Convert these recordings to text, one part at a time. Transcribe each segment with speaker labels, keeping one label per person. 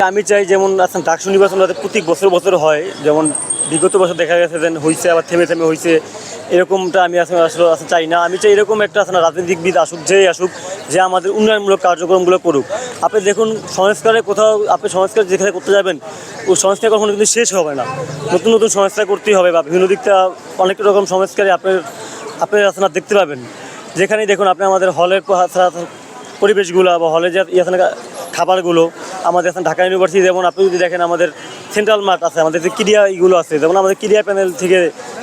Speaker 1: আমি চাই যেমন আসলে ডাকসু নির্বাচন যাতে প্রত্যেক বছর বছর হয়, যেমন বিগত বছর দেখা গেছে যে হয়েছে আবার থেমে থেমে হয়েছে, এরকমটা আমি আসলে আসলে আসলে চাই না। আমি চাই এরকম একটা আসলে রাজনীতিবিদ আসুক, যেই আসুক, যে আমাদের উন্নয়নমূলক কার্যক্রমগুলো করুক। আপনি দেখুন সংস্কারে কোথাও আপনি সংস্কার যেখানে করতে যাবেন, ওই সংস্কার কখনো কিন্তু শেষ হবে না, নতুন নতুন সংস্কার করতেই হবে, বা বিভিন্ন দিকটা অনেক রকম সংস্কারে আপনি আসলে দেখতে পাবেন। যেখানেই দেখুন আপনি আমাদের হলের পরিবেশগুলো বা হলে যে এখানে খাবারগুলো, আমাদের এখানে ঢাকা ইউনিভার্সিটি যেমন আপনি যদি দেখেন আমাদের সেন্ট্রাল মাঠ আছে, আমাদের যে ক্রীড়া এইগুলো আছে, যেমন আমাদের ক্রীড়া প্যানেল থেকে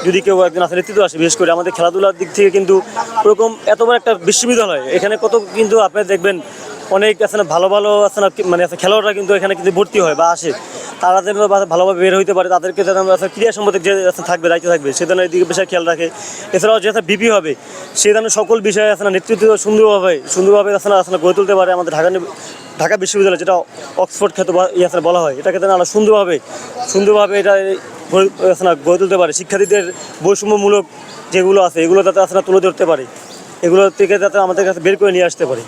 Speaker 1: যদি কেউ একজন আসে নেতৃত্ব আসে, বিশেষ করে আমাদের খেলাধুলার দিক থেকে কিন্তু ওরকম এত বড় একটা বিশ্ববিদ্যালয়, এখানে কত কিন্তু আপনি দেখবেন অনেক আছে না ভালো ভালো আছে না, মানে খেলোয়াড়রা কিন্তু এখানে কিন্তু ভর্তি হয় বা আসে, তারা যেন ভালোভাবে বের হইতে পারে, তাদেরকে যেন ক্রীড়া সম্পর্কে যে থাকবে দায়িত্ব থাকবে সে যেন এই বিষয়ে খেয়াল রাখে। এছাড়াও যে বিপি হবে সে যেন সকল বিষয়ে আছে না নেতৃত্ব সুন্দরভাবে আসলে গড়ে তুলতে পারে। আমাদের ঢাকা বিশ্ববিদ্যালয়, যেটা অক্সফোর্ড খ্যাত বলা হয়, এটাকে যেন আরও সুন্দরভাবে এটা গড়ে তুলতে পারে। শিক্ষার্থীদের বৈষম্যমূলক যেগুলো আছে এগুলো যাতে আসলে তুলে ধরতে পারে, এগুলো থেকে যাতে আমাদের কাছে বের করে নিয়ে আসতে পারে।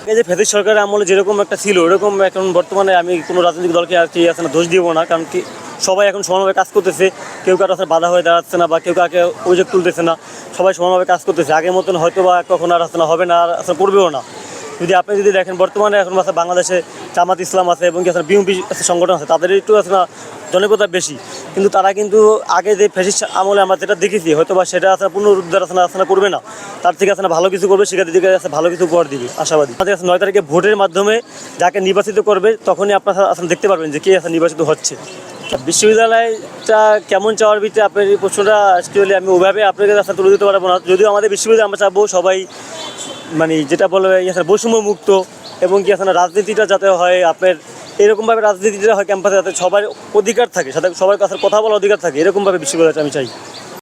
Speaker 1: এই যে ফ্যাসিস্ট সরকারের আমলে যেরকম একটা ছিল ওরকম এখন বর্তমানে আমি কোনো রাজনৈতিক দলকে আর কি আসলে দোষ দিব না, কারণ কি সবাই এখন সমানভাবে কাজ করতেছে, কেউ কারো আসলে বাধা হয়ে দাঁড়াচ্ছে না বা কেউ কাকে অভিযোগ তুলতেছে না, সবাই সমানভাবে কাজ করতেছে। আগের মতন হয়তো বা কখন আর আসলে হবে না, আর আসলে করবেও না। আপনি যদি দেখেন বর্তমানে এখন আসলে বাংলাদেশে জামাত ইসলাম আছে এবং কি আসলে বিএনপি সংগঠন আছে, তাদের একটু আসলে জনপ্রিয়তা বেশি, কিন্তু তারা কিন্তু আগে যে ফ্যাসিস্ট আমলে আমরা যেটা দেখেছি হয়তো বা সেটা আসলে পুনরুদ্ধার আসলে করবে না, তার থেকে আসলে ভালো কিছু করবে, শিক্ষার্থীদেরকে আসলে ভালো কিছু উপহার দিবে আশাবাদী। আমাদের 9 তারিখে ভোটের মাধ্যমে যাকে নির্বাচিত করবে তখনই আপনারা আসলে দেখতে পারবেন যে কে আসলে নির্বাচিত হচ্ছে। বিশ্ববিদ্যালয়টা কেমন চাওয়ার ভিত্তিতে আপনার এই প্রশ্নটা অ্যাকচুয়ালি আমি ওইভাবে আপনাকে আসলে তুলে দিতে পারবো না। যদিও আমাদের বিশ্ববিদ্যালয় আমরা চাবো সবাই মানে যেটা বলে বৈষম্য মুক্ত, এবং কি আসলে রাজনীতিটা যাতে হয় আপনার এরকমভাবে রাজনীতিটা হয় ক্যাম্পাসে, যাতে সবার অধিকার থাকে, সাথে সবার কাছে কথা বলার অধিকার থাকে, এরকমভাবে বিশ্ববিদ্যালয়টা আমি চাই।